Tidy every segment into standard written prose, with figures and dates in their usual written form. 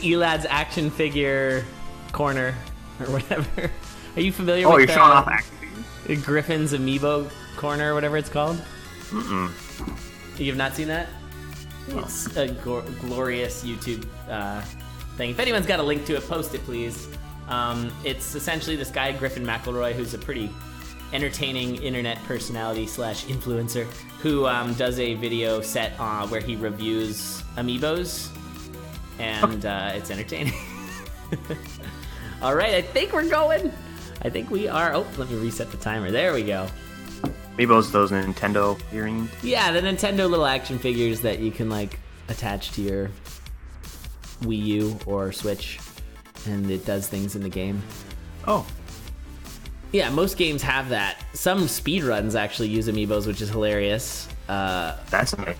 Elad's action figure corner or whatever. Are you familiar Oh, with you're showing off action figures? Griffin's Amiibo corner or whatever it's called? Mm-mm. You've not seen that? No. It's a glorious YouTube thing. If anyone's got a link to it, post it, please. It's essentially this guy, Griffin McElroy, who's a pretty entertaining internet personality / influencer who does a video set where he reviews Amiibos, and it's entertaining. All right, I think we're going. I think we are. Oh, let me reset the timer. There we go. Amiibos, those Nintendo earrings. Yeah, the Nintendo little action figures that you can like attach to your Wii U or Switch, and it does things in the game. Oh. Yeah, most games have that. Some speedruns actually use Amiibos, which is hilarious. That's amazing.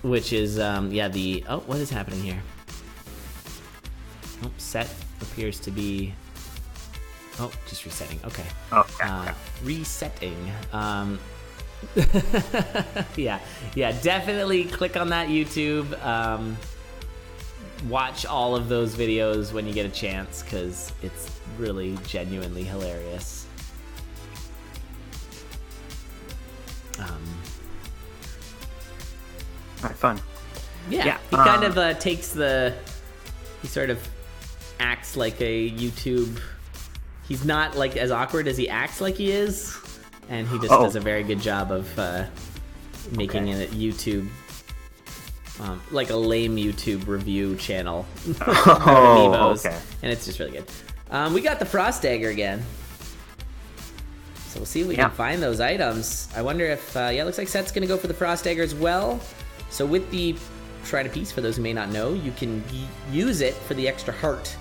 Which is, the... Oh, what is happening here? Oh, set appears to be... Oh, just resetting. Okay. Oh, okay. Resetting. Yeah, definitely click on that YouTube. Watch all of those videos when you get a chance, because it's really genuinely hilarious. Alright, fun. Yeah, he kind of takes the... He sort of acts like a YouTube... He's not like as awkward as he acts like he is, and he just does a very good job of making a YouTube... like a lame YouTube review channel. Amiibos, okay. And it's just really good. We got the Frost Dagger again. So we'll see if we can find those items. I wonder if... it looks like Set's going to go for the Frost Dagger as well. So with the Shrine of Peace, for those who may not know, you can use it for the extra heart,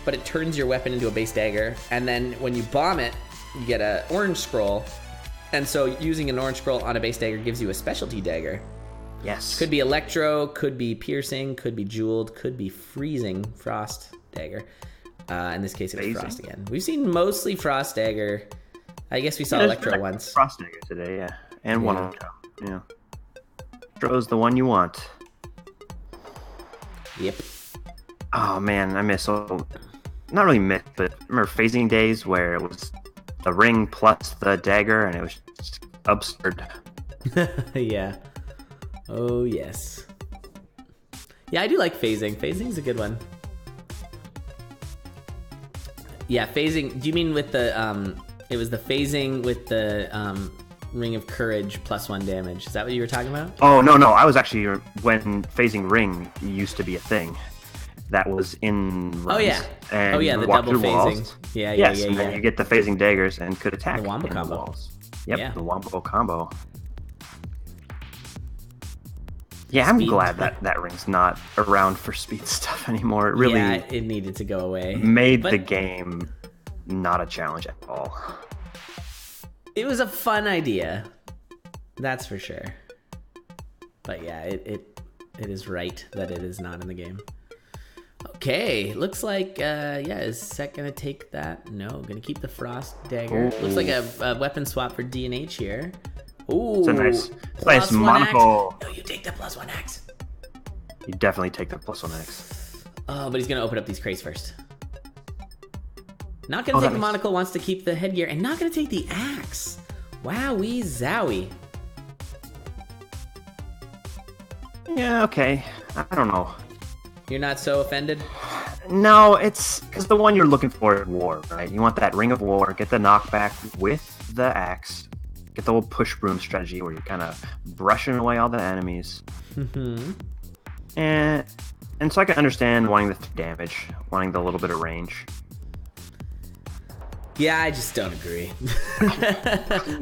but it turns your weapon into a base dagger. And then when you bomb it, you get an orange scroll. And so using an orange scroll on a base dagger gives you a specialty dagger. Yes. Could be electro, could be piercing, could be jeweled, could be freezing frost dagger. In this case, it was frost again. We've seen mostly frost dagger. I guess we saw electro once. Frost dagger today, yeah. And one electro, yeah. Electro's the one you want. Yep. Oh man, I miss not really miss, but remember phasing days where it was the ring plus the dagger, and it was just absurd. Yeah. Oh yes. Yeah, I do like phasing. Phasing's a good one. Yeah, phasing. Do you mean with the it was the phasing with the Ring of Courage +1 damage? Is that what you were talking about? Oh no, I was actually when phasing ring used to be a thing. That was in runs. Oh yeah. And the double phasing. Walls. Yeah. And then you get the phasing daggers and could attack the wombo combo. Walls. Yep, yeah. The wombo combo. Yeah, I'm glad that ring's not around for speed stuff anymore. It really it needed to go away. Made the game not a challenge at all. It was a fun idea. That's for sure. But yeah, it is right that it is not in the game. Okay, looks like, is Set gonna take that? No, gonna keep the Frost Dagger. Ooh. Looks like a weapon swap for D&H here. Ooh, it's a nice monocle. No, you take the +1 axe. You definitely take the +1 axe. Oh, but he's gonna open up these crates first. Not gonna take the monocle, wants to keep the headgear, and not gonna take the axe. Wowee zowie. Yeah, okay. I don't know. You're not so offended? No, it's because the one you're looking for is war, right? You want that Ring of War, get the knockback with the axe, get the old push broom strategy where you're kind of brushing away all the enemies. Mm-hmm. And so I can understand wanting the damage, wanting the little bit of range. Yeah, I just don't agree.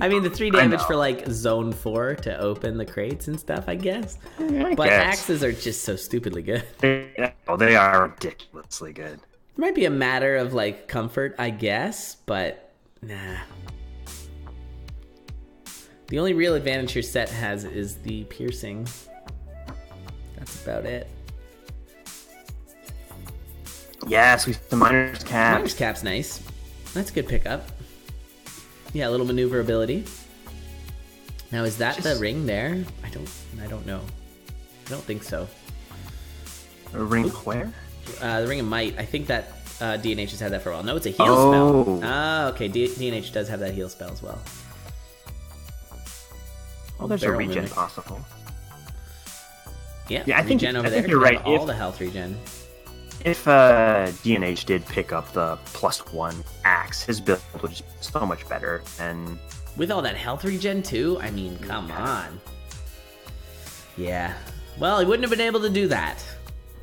I mean, the 3 damage for like zone 4 to open the crates and stuff, I guess. I but guess. axes are just so stupidly good. They are ridiculously good. It might be a matter of like comfort, I guess, but nah. The only real advantage your Set has is the piercing. That's about it. Yes, the Miner's Cap. Miner's Cap's nice. That's a good pickup. Yeah, a little maneuverability. Now, is that the ring there? I don't know. I don't think so. A ring where? The Ring of Might. I think that DNH has had that for a while. No, it's a heal spell. Ah, okay. DNH does have that heal spell as well. Oh, there's a regen possible. Yeah, I think you're right. All the health regen. If DNH did pick up the +1 axe, his build would just be so much better. And with all that health regen too, I mean, come on. Yeah. Well, he wouldn't have been able to do that.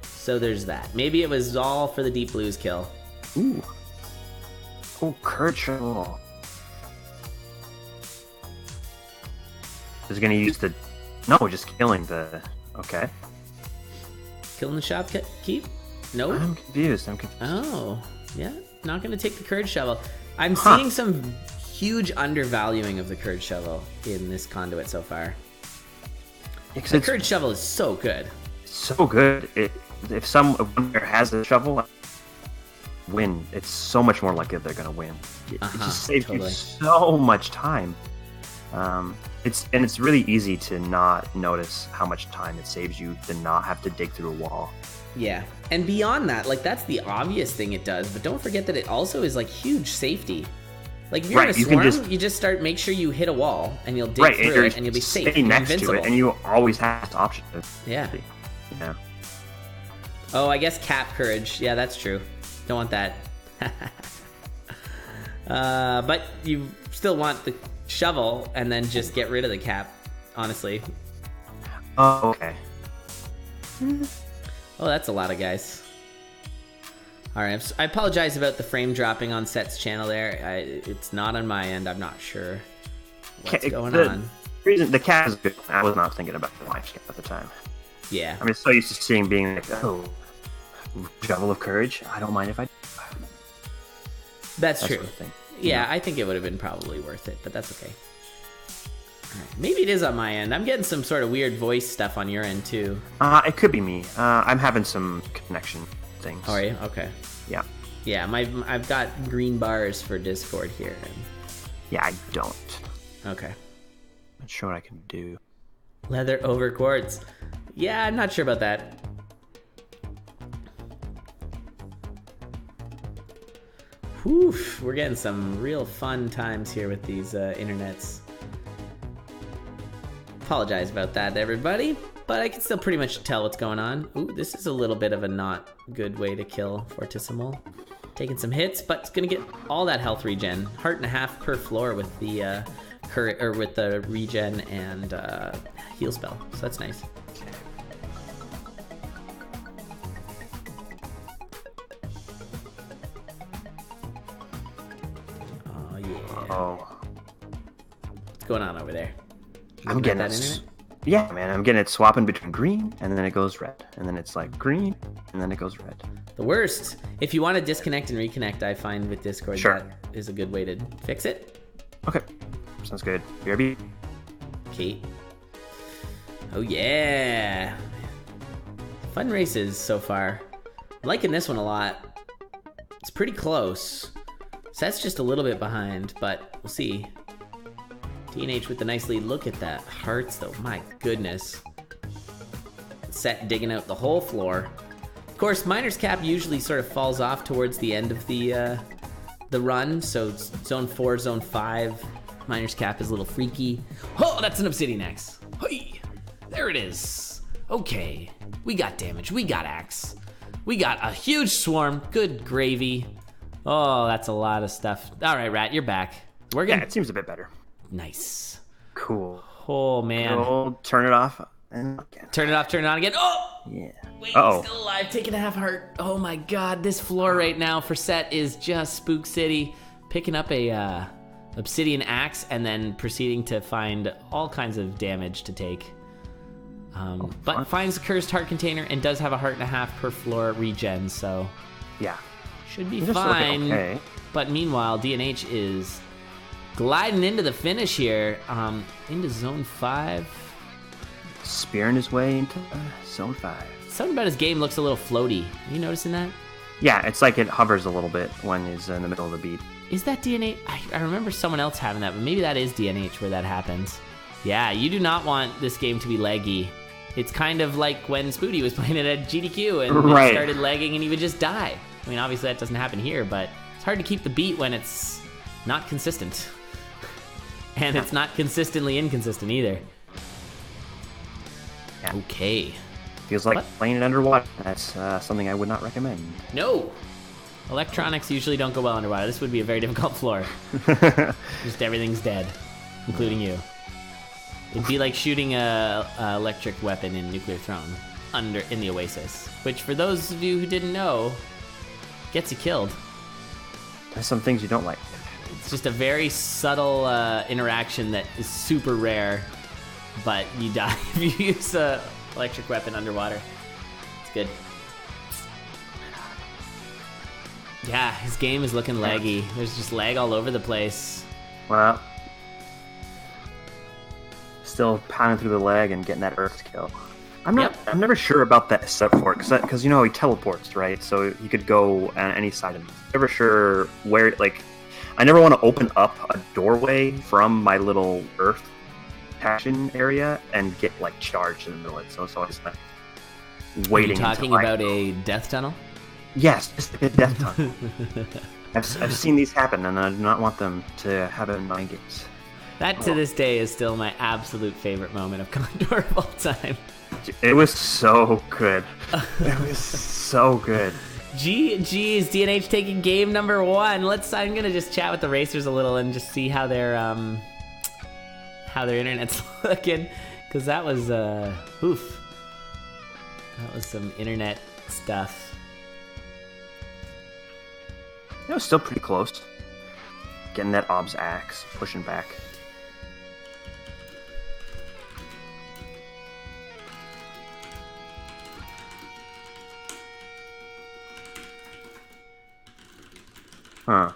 So there's that. Maybe it was all for the Deep Blues kill. Ooh. Oh, Courage Shovel. Is gonna use the... No, just killing the... Okay. Killing the shop keep? No? I'm confused. Oh, yeah. Not gonna take the Courage Shovel. I'm seeing some huge undervaluing of the Courage Shovel in this Conduit so far. The Courage Shovel is so good. So good. If someone has a shovel, win. It's so much more likely they're gonna win. It just saves you so much time. It's really easy to not notice how much time it saves you to not have to dig through a wall. Yeah, and beyond that, like that's the obvious thing it does, but don't forget that it also is like huge safety. Like if you're in a swarm, you just make sure you hit a wall and you'll dig through it and you'll be safe. Stay next to it, and you always have the option to. Yeah. Yeah. Oh, I guess cap courage. Yeah, that's true. Don't want that. But you still want the shovel and then just get rid of the cap, honestly. Oh, okay. Oh, that's a lot of guys. All right, I apologize about the frame dropping on Set's channel there. It's not on my end. I'm not sure what's going on. The cat is good. I was not thinking about the live scan at the time. Yeah. I'm just so used to seeing being like, oh, Shovel of Courage. I don't mind if I. That's true. Sort of thing. Yeah, I think it would have been probably worth it, but that's okay. All right. Maybe it is on my end. I'm getting some sort of weird voice stuff on your end too. It could be me. I'm having some connection things. Oh, are you? Okay. Yeah. Yeah, I've got green bars for Discord here. Yeah, I don't. Okay. Not sure what I can do. Leather over quartz. Yeah, I'm not sure about that. Whew, we're getting some real fun times here with these internets. Apologize about that, everybody, but I can still pretty much tell what's going on. Ooh, this is a little bit of a not good way to kill Fortissimo. Taking some hits, but it's gonna get all that health regen. Heart and a half per floor with the with the regen and heal spell, so that's nice. Oh yeah. Oh. What's going on over there? I'm getting that internet? Yeah, man, I'm getting it swapping between green and then it goes red, and then it's like green and then it goes red. The worst. If you want to disconnect and reconnect, I find with Discord that is a good way to fix it. Okay, sounds good. BRB. Kate. Oh yeah. Fun races so far. I'm liking this one a lot. It's pretty close. Set's just a little bit behind, but we'll see. DNH with the nice lead. Look at that. Hearts, though. My goodness. Set digging out the whole floor. Of course, Miner's Cap usually sort of falls off towards the end of the run. So Zone 4, Zone 5, Miner's Cap is a little freaky. Oh, that's an Obsidian Axe. Hey, there it is. Okay. We got damage. We got Axe. We got a huge swarm. Good gravy. Oh, that's a lot of stuff. All right, Rat, you're back. We're gonna... Yeah, it seems a bit better. Nice. Cool. Oh, man. Oh, turn it off. And again. Turn it off, turn it on again. Oh! Yeah. Wait, he's still alive. Taking a half heart. Oh, my God. This floor right now for Set is just Spook City. Picking up a Obsidian Axe and then proceeding to find all kinds of damage to take. But finds a Cursed Heart Container and does have a heart and a half per floor regen, so... Yeah. Should be fine. Okay. But meanwhile, DNH is... gliding into the finish here, into Zone 5. Spearing his way into Zone 5. Something about his game looks a little floaty. Are you noticing that? Yeah, it's like it hovers a little bit when he's in the middle of the beat. Is that DNH? I remember someone else having that, but maybe that is DNH where that happens. Yeah, you do not want this game to be laggy It's kind of like when Spooty was playing it at GDQ and Right. it started lagging and he would just die. I mean, obviously that doesn't happen here, but it's hard to keep the beat when it's not consistent. And it's not consistently inconsistent either. Yeah. Okay. Feels like What? playing it underwater. That's something I would not recommend. No! Electronics usually don't go well underwater. This would be a very difficult floor. Just everything's dead, including you. It'd be like shooting a electric weapon in Nuclear Throne in the Oasis, which for those of you who didn't know, gets you killed. There's some things you don't like. It's just a very subtle interaction that is super rare, but you die if you use a electric weapon underwater. It's good. Yeah, his game is looking laggy. There's just lag all over the place. Well, still pounding through the leg and getting that Earth kill. I'm never sure about that support because you know he teleports, right? So he could go on any side of me. Never sure where. Like, I never want to open up a doorway from my little Earth action area and get like charged in the middle of it. So it's always like waiting. Are you talking about a death tunnel? Yes, just a death tunnel. I've seen these happen, and I do not want them to happen in my games. That to this day is still my absolute favorite moment of Condor of all time. It was so good. It was so good. Geez, DNH taking game number 1. I'm gonna just chat with the racers a little and just see how their internet's looking, because that was oof. That was some internet stuff. It was still pretty close. Getting that Ob's axe, pushing back. Huh.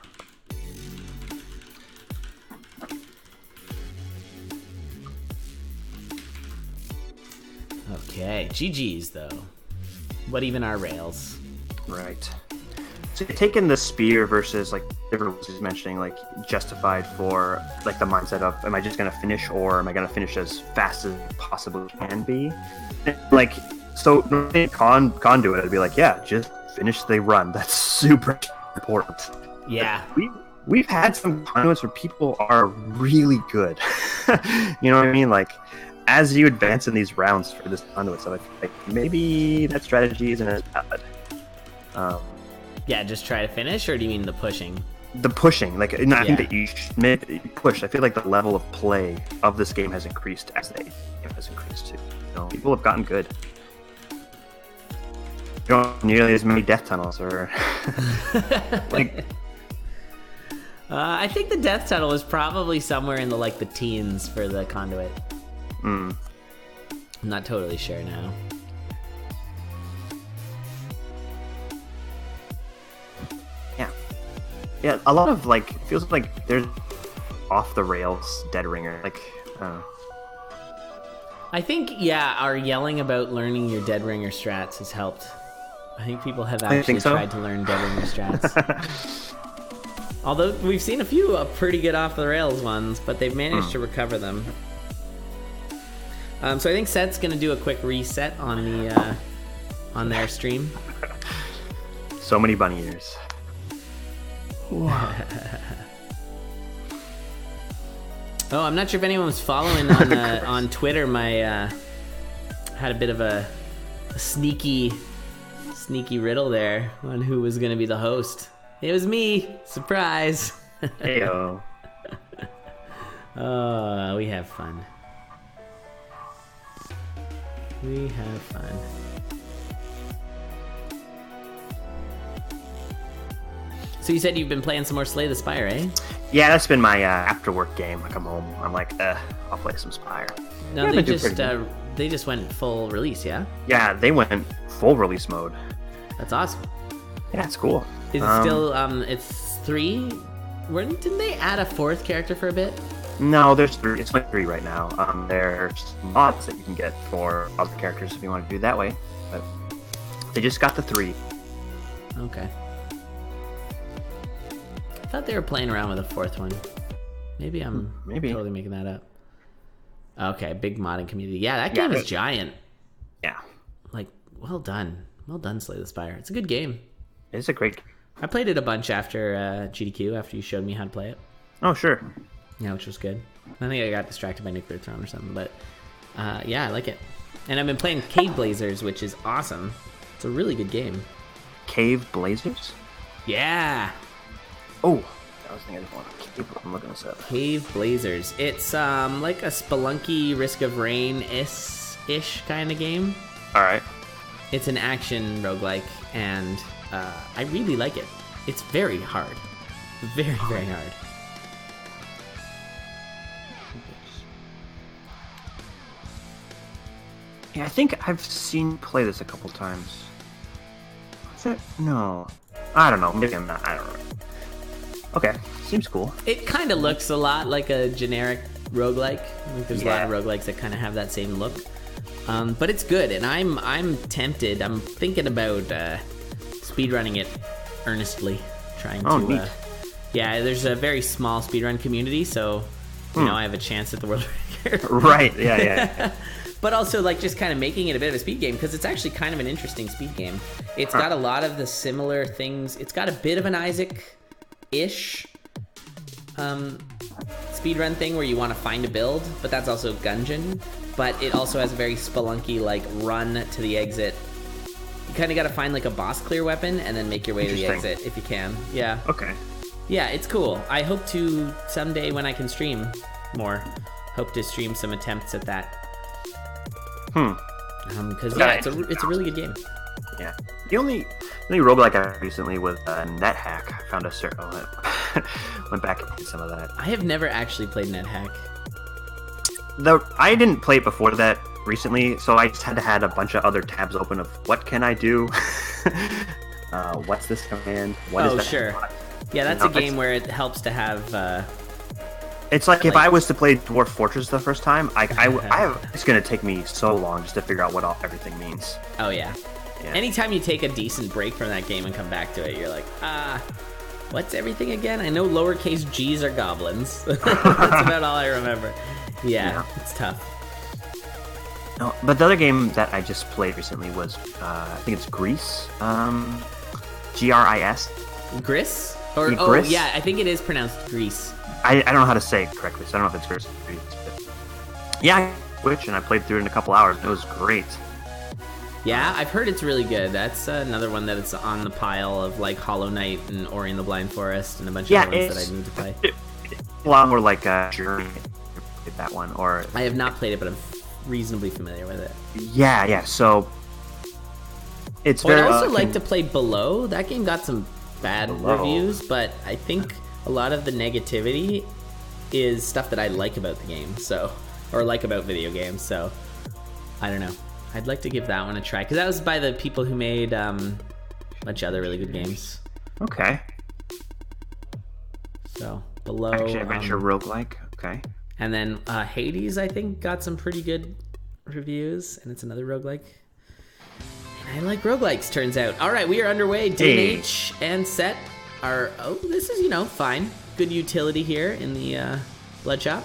Okay, GG's though. What even are rails? Right. So you're taking the spear versus like River was mentioning, like justified for like the mindset of am I just gonna finish or am I gonna finish as fast as it possibly can be? Like so normally conduit I'd be like, yeah, just finish the run. That's super important. Yeah. We've had some conduits where people are really good. You know what I mean? Like as you advance in these rounds for this conduit, so I feel like maybe that strategy isn't as valid. Yeah, just try to finish, or do you mean the pushing? The pushing, like I think that you push. I feel like the level of play of this game has increased as the game has increased too. You know, people have gotten good. You don't have nearly as many death tunnels, or like. I think the death tunnel is probably somewhere in the teens for the conduit. I'm not totally sure now. Yeah, a lot of feels like there's off the rails dead ringer. I think our yelling about learning your dead ringer strats has helped. I think people have actually tried to learn dead ringer strats. Although we've seen a few pretty good off the rails ones, but they've managed to recover them. So I think Set's gonna do a quick reset on their stream. So many bunny ears. Oh, I'm not sure if anyone was following on on Twitter. My had a bit of a sneaky riddle there on who was going to be the host. It was me. Surprise. Heyo. Oh, we have fun. We have fun. So you said you've been playing some more Slay the Spire, eh? Yeah, that's been my after work game. I come home, I'm like, I'll play some Spire. No, they just went full release, yeah? Yeah, they went full release mode. That's awesome. Yeah, it's cool. Is it still it's 3? Didn't they add a 4th character for a bit? No, there's 3. It's only 3 right now. There's mods that you can get for other characters if you want to do it that way. But they just got the 3. Okay. I thought they were playing around with a 4th one. Maybe I'm totally making that up. Okay, big modding community. Yeah, that game is giant. Yeah. Like, well done. Well done, Slay the Spire. It's a good game. It's a great game. I played it a bunch after GDQ, after you showed me how to play it. Oh, sure. Yeah, which was good. I think I got distracted by Nuclear Throne or something, but yeah, I like it. And I've been playing Cave Blazers, which is awesome. It's a really good game. Cave Blazers? Yeah. Oh, I was thinking I'm looking this up. Cave Blazers. It's like a Spelunky Risk of Rain-ish kind of game. All right. It's an action roguelike, and I really like it. It's very hard. Very, very hard. Yeah, I think I've seen you play this a couple times. Is it? No. I don't know. Maybe I'm not. I don't know. Okay. Seems cool. It kind of looks a lot like a generic roguelike. I think there's a lot of roguelikes that kind of have that same look. But it's good, and I'm tempted. I'm thinking about speedrunning it earnestly. Trying to... neat. Yeah, there's a very small speedrun community, so you know I have a chance at the world record. Right. Yeah. But also, like, just kind of making it a bit of a speed game, because it's actually kind of an interesting speed game. It's got a lot of the similar things. It's got a bit of an Isaac-ish speedrun thing where you want to find a build, but that's also Gungeon. But it also has a very Spelunky, like, run to the exit. You kind of got to find, like, a boss clear weapon and then make your way to the exit if you can. Yeah. Okay. Yeah, it's cool. I hope to someday, when I can stream more, hope to stream some attempts at that. Because it's a really good game. Yeah. The only roguelike I recently was NetHack. I found a circle. Went back and did some of that. I have never actually played NetHack. Though I didn't play it before that recently, so I just had to have a bunch of other tabs open of what can I do? What's this command? What is that? Sure. Yeah, that's a game where it helps to have. It's like if I was to play Dwarf Fortress the first time, it's going to take me so long just to figure out what everything means. Oh, yeah. Anytime you take a decent break from that game and come back to it, you're like, what's everything again? I know lowercase g's are goblins. That's about all I remember. Yeah, it's tough. No, but the other game that I just played recently was, I think it's Grease. Gris. Gris? Gris? Yeah, I think it is pronounced Grease. I don't know how to say it correctly, so I don't know if it's Gris or Grease. But yeah, I switched and I played through it in a couple hours. It was great. Yeah, I've heard it's really good. That's another one that it's on the pile of like Hollow Knight and Ori and the Blind Forest and a bunch of other ones that I need to play. It's a lot more like Journey. That one, or I have not played it, but I'm reasonably familiar with it. Yeah. So it's very. I also like to play Below. That game got some bad reviews, but I think a lot of the negativity is stuff that I like about the game, or like about video games. So I don't know. I'd like to give that one a try because that was by the people who made a bunch of other really good games. Okay. So Below, action adventure roguelike. Okay. And then Hades, I think, got some pretty good reviews, and it's another roguelike. And I like roguelikes, turns out. All right, we are underway. D&H and Set are, this is, fine. Good utility here in the Blood Shop.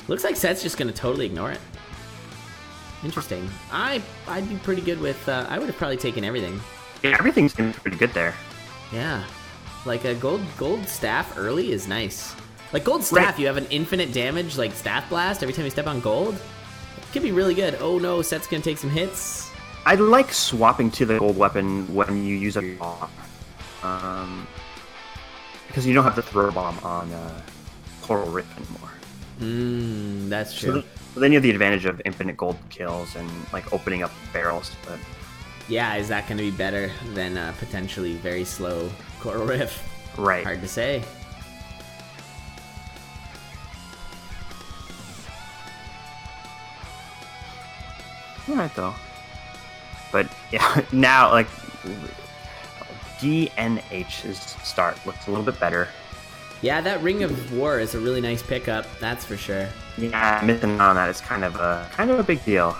Looks like Set's just going to totally ignore it. Interesting. I'd be pretty good with, I would have probably taken everything. Yeah, everything's going to be pretty good there. Yeah. Like a gold staff early is nice. Like gold staff, You have an infinite damage, like staff blast every time you step on gold. It could be really good. Oh no, Set's gonna take some hits. I like swapping to the gold weapon when you use a bomb, because you don't have to throw a bomb on Coral Rift anymore. That's true. So then you have the advantage of infinite gold kills and like opening up barrels. But yeah, is that gonna be better than potentially very slow Coral Rift? Right. Hard to say. Alright though. But yeah, now like D&H's start looks a little bit better. Yeah, that Ring of War is a really nice pickup, that's for sure. Yeah, missing out on that is kind of a big deal.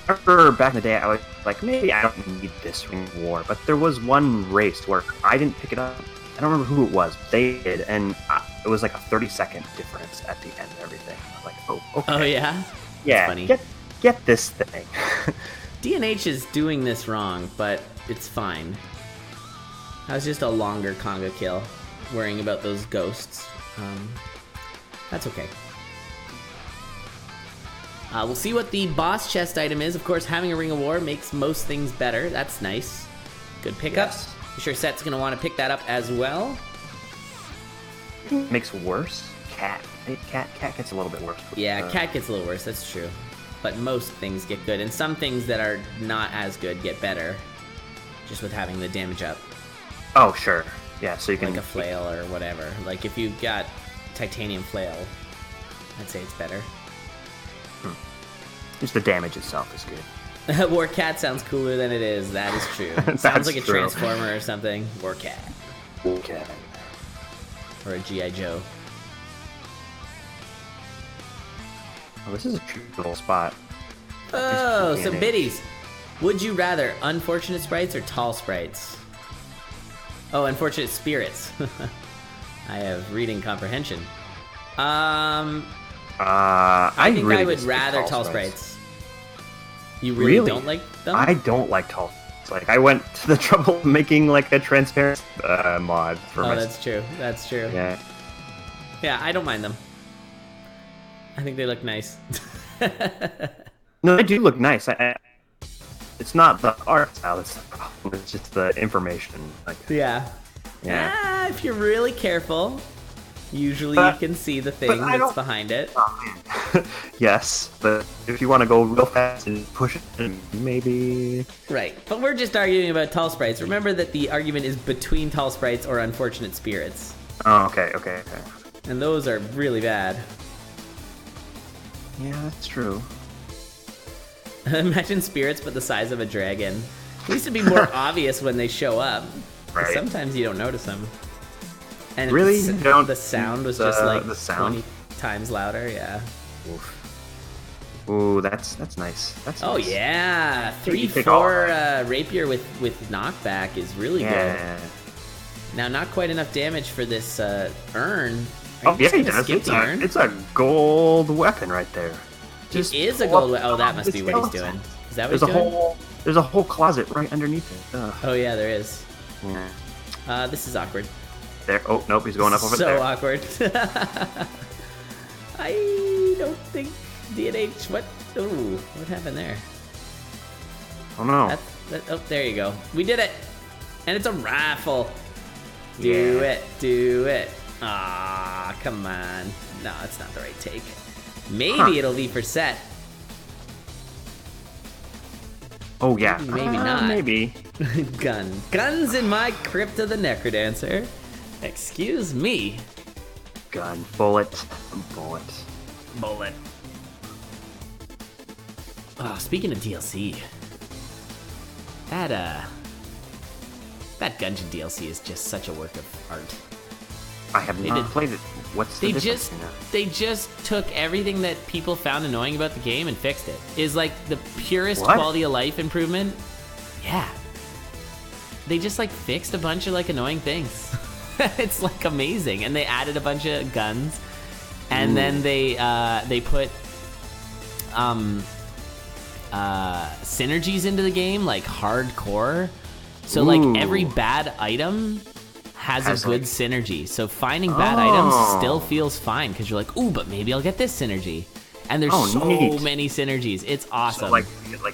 I remember back in the day I was like, maybe I don't need this Ring of War, but there was one race where I didn't pick it up. I don't remember who it was, but they did, and it was like a 30-second difference at the end of everything. I was like, oh, okay. Oh yeah? Yeah, funny. get this thing. DNH is doing this wrong, but it's fine. That was just a longer conga kill. Worrying about those ghosts. That's okay. We'll see what the boss chest item is. Of course, having a Ring of War makes most things better. That's nice. Good pickup. Yes. I'm sure Set's going to want to pick that up as well. Makes worse. Cat gets a little bit worse. Yeah, Cat gets a little worse. That's true. But most things get good. And some things that are not as good get better. Just with having the damage up. Oh, sure. Yeah, so you can... Like a flail or whatever. Like if you've got titanium flail, I'd say it's better. Just the damage itself is good. War Cat sounds cooler than it is. That is true. Sounds like a true. Transformer or something. War Cat. War Cat. Or a G.I. Joe. Oh, this is a cute little spot. Oh, some biddies. Would you rather unfortunate sprites or tall sprites? Oh, unfortunate spirits. I have reading comprehension. I think really I would rather tall sprites. You really don't like them? I don't like tall sprites. Like, I went to the trouble of making, like, a transparent mod for my... Oh, that's true. That's true. Yeah. Yeah, I don't mind them. I think they look nice. No, they do look nice. It's not the art style that's the problem. It's just the information. Like, yeah. Yeah. If you're really careful, usually you can see the thing that's behind it. Yes, but if you want to go real fast and push it, maybe... Right, but we're just arguing about tall sprites. Remember that the argument is between tall sprites or unfortunate spirits. Oh, okay. And those are really bad. Yeah, that's true. Imagine spirits but the size of a dragon. It needs to be more obvious when they show up. Right. Sometimes you don't notice them. And really? The sound was just like the sound? 20 times louder, yeah. Oof. Ooh, that's nice. That's Oh nice. yeah, 3/4 rapier with knockback is really good. Now, not quite enough damage for this urn. Oh yeah, he does. It's a gold weapon right there. It is a gold weapon. Oh, that must be what he's doing. Is that what he's doing? There's a whole closet right underneath it. Ugh. Oh yeah, there is. Yeah. This is awkward. There. Oh nope, he's going up over there. So awkward. I don't think DNH. What? Ooh, what happened there? Oh no. Oh, there you go. We did it, and it's a raffle. Do it. Ah, come on. No, it's not the right take. Maybe it'll be for Set. Oh yeah. Maybe not. Maybe. Guns in my Crypt of the Necrodancer. Excuse me. Gun. Bullet. Oh, speaking of DLC, that Gungeon DLC is just such a work of art. I have not played it. What's the difference? They just took everything that people found annoying about the game and fixed it. Is like the purest quality of life improvement. Yeah. They just like fixed a bunch of like annoying things. It's like amazing, and they added a bunch of guns, and then they put synergies into the game, like hardcore. So like every bad item has a good synergy. So finding bad items still feels fine because you're like, ooh, but maybe I'll get this synergy. And there's many synergies. It's awesome. So like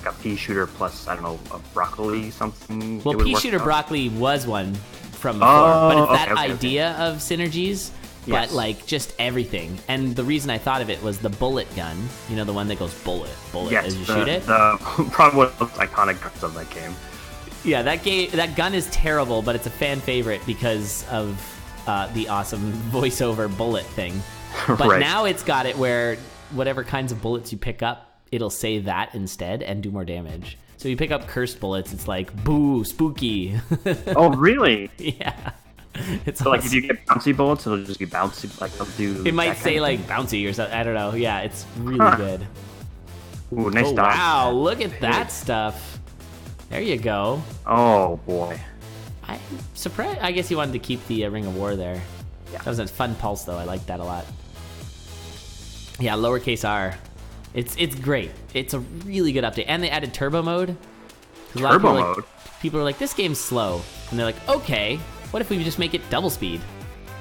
a pea shooter plus, I don't know, a broccoli something. Well, pea shooter broccoli was one from before, but it's that idea of synergies. But like just everything. And the reason I thought of it was the bullet gun. You know, the one that goes bullet as you shoot it. Probably one of the most iconic guns of that game. Yeah, that gun is terrible, but it's a fan favorite because of the awesome voiceover bullet thing. But now it's got it where whatever kinds of bullets you pick up, it'll say that instead and do more damage. So you pick up cursed bullets, it's like, boo, spooky. Oh, really? Yeah. It's so, like, if you get bouncy bullets, it'll just be bouncy. Like, it'll do. It might say, like, bouncy or something. I don't know. Yeah, it's really good. Ooh, nice dodge. Wow, look at that stuff. There you go. Oh, boy. I'm surprised. I guess you wanted to keep the Ring of War there. Yeah. That was a fun pulse, though. I liked that a lot. Yeah, lowercase r. It's great. It's a really good update. And they added turbo mode. Turbo mode? People are like, this game's slow. And they're like, okay, what if we just make it double speed?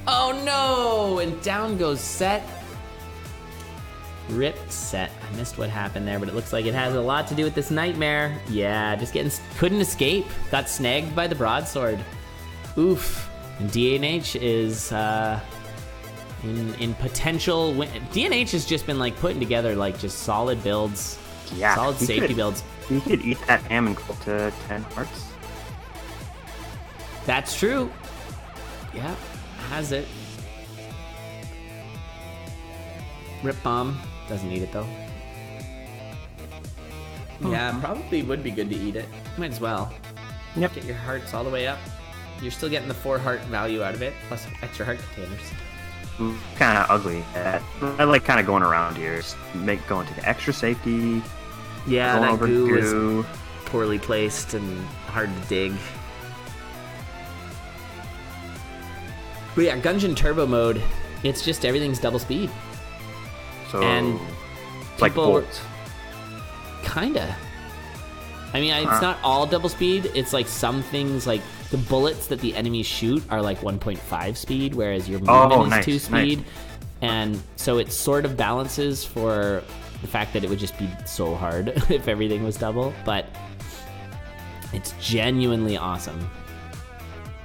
Oh no! And down goes Set. Rip Set. I missed what happened there, but it looks like it has a lot to do with this nightmare. Yeah, just couldn't escape. Got snagged by the broadsword. Oof. And DNH is in potential win. DNH has just been like putting together like just solid builds. Yeah. Solid safety builds. You could eat that ham and go to 10 hearts. That's true. Yeah, has it. Rip Bomb. Doesn't eat it though. Yeah, probably would be good to eat it. Might as well. Yep. Get your hearts all the way up. You're still getting the 4 heart value out of it, plus extra heart containers. Kind of ugly. I like kind of going around here. Going to the extra safety. Yeah, that goo is poorly placed and hard to dig. But yeah, Gungeon Turbo mode, it's just everything's double speed. So, and it's like bolts. Kinda. I mean, it's not all double speed. It's like some things, like the bullets that the enemies shoot are like 1.5 speed, whereas your movement is 2 speed. Nice. And so it sort of balances for the fact that it would just be so hard if everything was double. But it's genuinely awesome.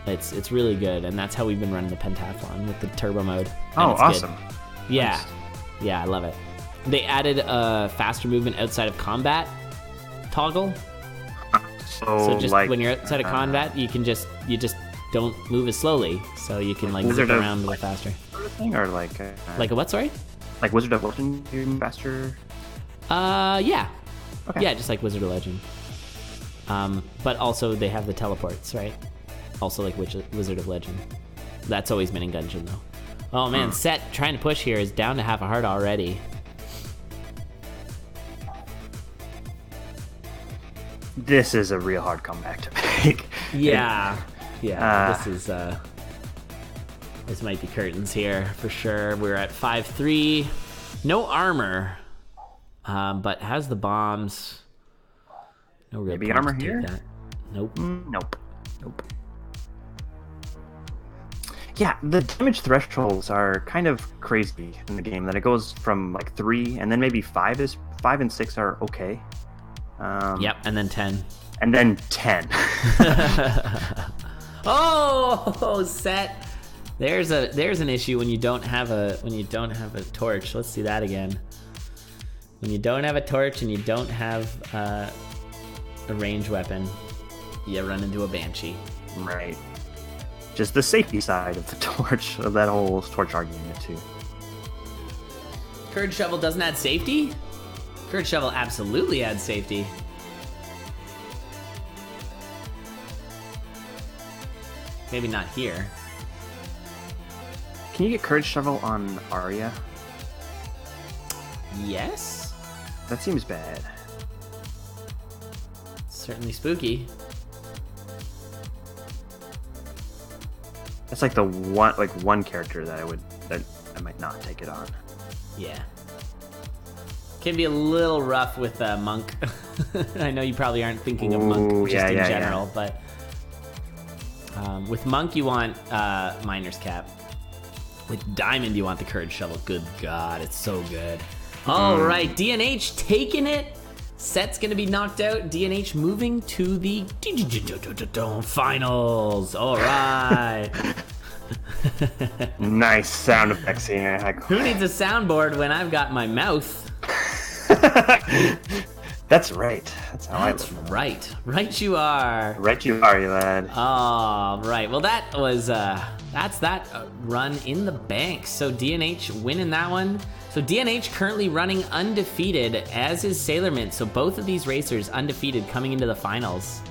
It's really good, and that's how we've been running the pentathlon with the turbo mode. Oh, awesome. Good. Yeah. Nice. Yeah, I love it. They added a faster movement outside of combat toggle. So just like, when you're outside of combat, you just don't move as slowly, so you can like zip around a little faster. Or like a what? Sorry. Like Wizard of Legend, you move faster. Yeah. Okay. Yeah, just like Wizard of Legend. But also they have the teleports, right? Also like Wizard of Legend. That's always been in Gungeon though. Oh man, Set trying to push here is down to half a heart already. This is a real hard comeback to make. Yeah. This might be curtains here for sure. We're at 5-3. No armor. But has the bombs. No real maybe armor here? That. Nope. Nope. Yeah, the damage thresholds are kind of crazy in the game. That it goes from like 3, and then maybe 5 and 6 are okay. Yep, and then 10. And then 10. Oh, Set. There's an issue when you don't have a torch. Let's see that again. When you don't have a torch and you don't have a range weapon, you run into a Banshee. Right. Just the safety side of the torch, of that whole torch argument too. Courage Shovel doesn't add safety? Courage Shovel absolutely adds safety. Maybe not here. Can you get Courage Shovel on Arya? Yes? That seems bad. Certainly spooky. That's like the one character that I might not take it on. Yeah. Can be a little rough with Monk. I know you probably aren't thinking of Monk just in general, but with Monk you want Miner's Cap. With Diamond you want the Courage Shovel. Good God, it's so good. All right, DNH taking it. Set's gonna be knocked out. DNH moving to the finals. All right. Nice sound effects here. Who needs a soundboard when I've got my mouth? That's right. That's how That's right. Right you are. Right you are, you lad. All right. Well, that was that's that run in the bank. So DNH winning that one. So DNH currently running undefeated, as is Sailor Mint. So both of these racers undefeated coming into the finals.